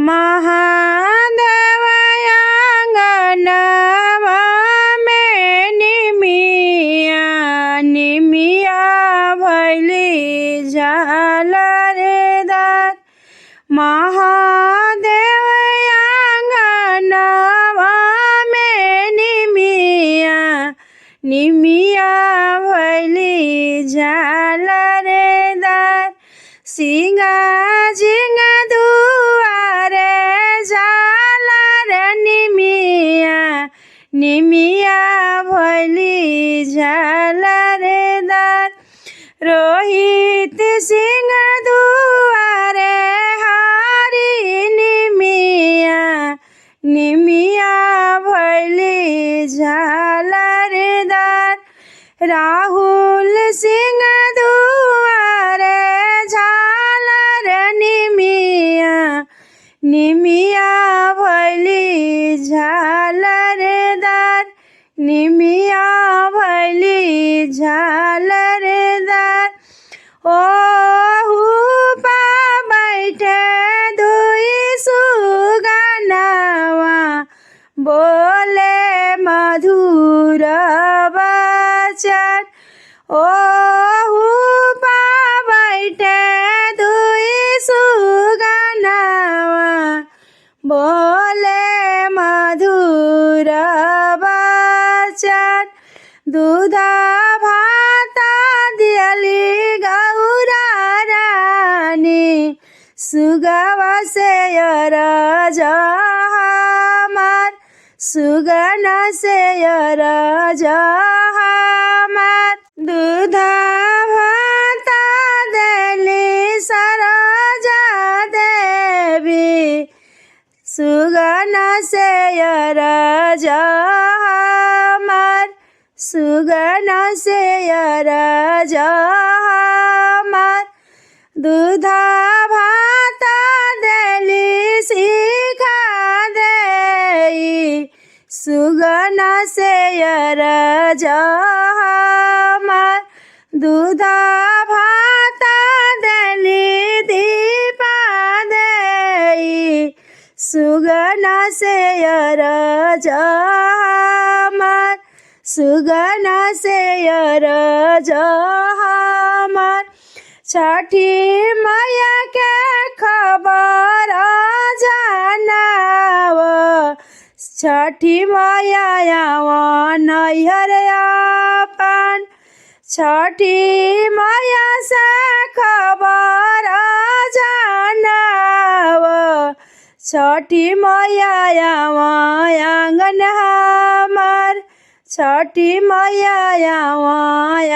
महादेव आंगनवा में निमिया भैली झालरदार। महादेव आंगनवा में निमिया भैली झालरदार। सिंगा झिंगा दुआरे झालर निमिया भैली झालरदार। रोहित सिंह दुआरे हरी निमिया भैली झालरदार। राहुल सिंह दुआरे झालर निमिया भैली झालरदार। निमिया भैली झालरदार। ओहू पा बैठे दुई सुगनवा बोले मधुर वचन। ओहू पा बैठे दुई सुगनवा बोले मधुर वचन। दूधा भाता दियली गौरा रानी सुगवा से अरज हमार। सुगना से अरज हमार। दूधा भाता देली सरोजा देवी सुगना से अरज हमार। सुगना से अरज हमार। दूधा भाता देली सिखा देई सुगना से अरज हमार। दूधा भाता देली दीपा देई सुगना से अरज हमार। सुगना से अरज हमार। छठी मैया के खबर जानव। छठी मैया नैहर अपन। छठी मैया से खबर जानव। छठी मैया आंगन हमार। छठी मैया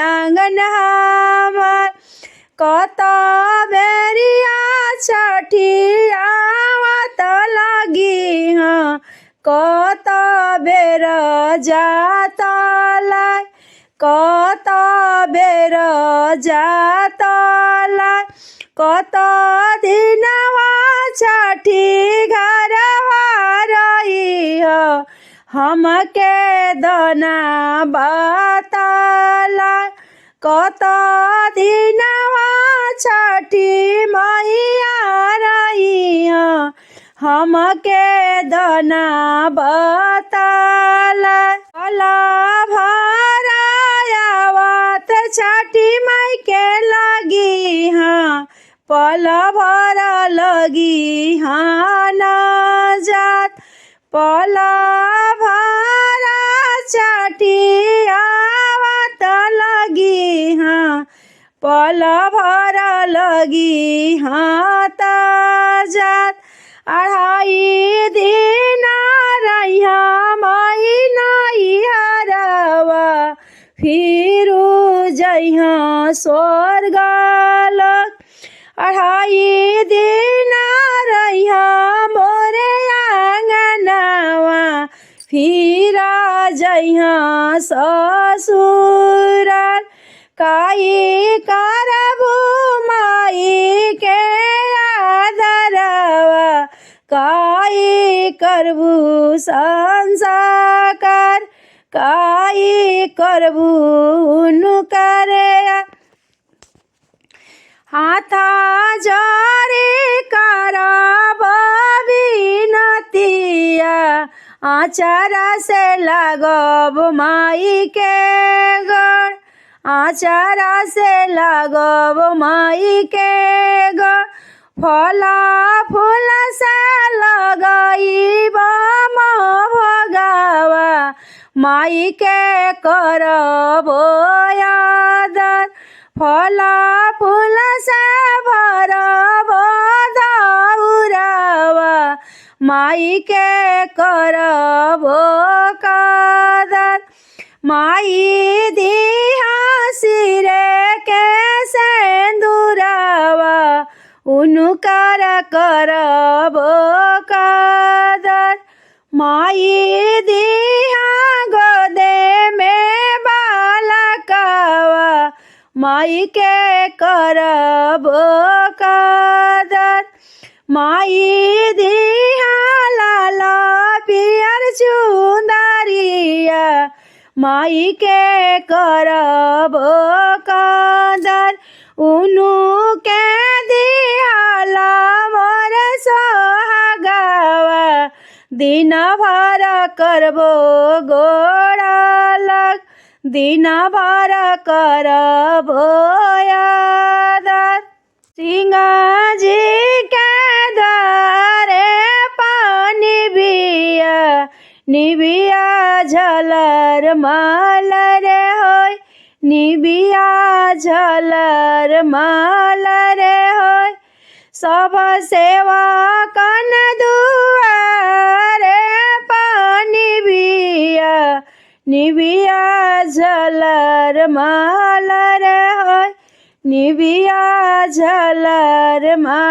आंगन हमार। कत बेरिया छठी आवत लगी कत बेर जात लाई। कत बेर जात लाई। कत दिनवा छठी घरवा रही हमके दना बताला। कत दिनवा छठी मैया रही हमके दना बताला। पला भरायावत छठी माई के लगी पल भर लगी न जात। पल भरा छठी आवत लगी पल भर लगी जात। अढ़ाई दिन रहिया मैनैहरवा फिरू जइहा स्वर्ग लोक। अढ़ाई दिन रहिया मोरे आंगनवा फिरा जइहा ससुराल। काई करबू माई के आदरवा काई करबू संसार। काई करबू उनकरे हाथा जरे करब आचारा से लागब माई के गड़, आचारा से लागब माई के गड़, फला फूल से लगाइब भगावा माई के करब आदर, फला फूल से भरब दौरावा माई के करब कदर, माई दिहा सिरे के सेंदूरावा उनकर करब कदर, माई दिहा गोदे में बालकवा माई के करब कदर, माई दिहा लाला पियर चुंदरिया माई के करब कदर, उनु के दिहाला मोर सोहागावा दिन भर करबो गोड़ा लग, दिन भर करबो आदर, सिंह जी के द्वारे पानी बिया निबिया झलर मलर होय, निबिया झलर मलर होय, सब सेवा कन दुआरे पानी बिया निबिया झलर मलर होय, निबिया झलर मलर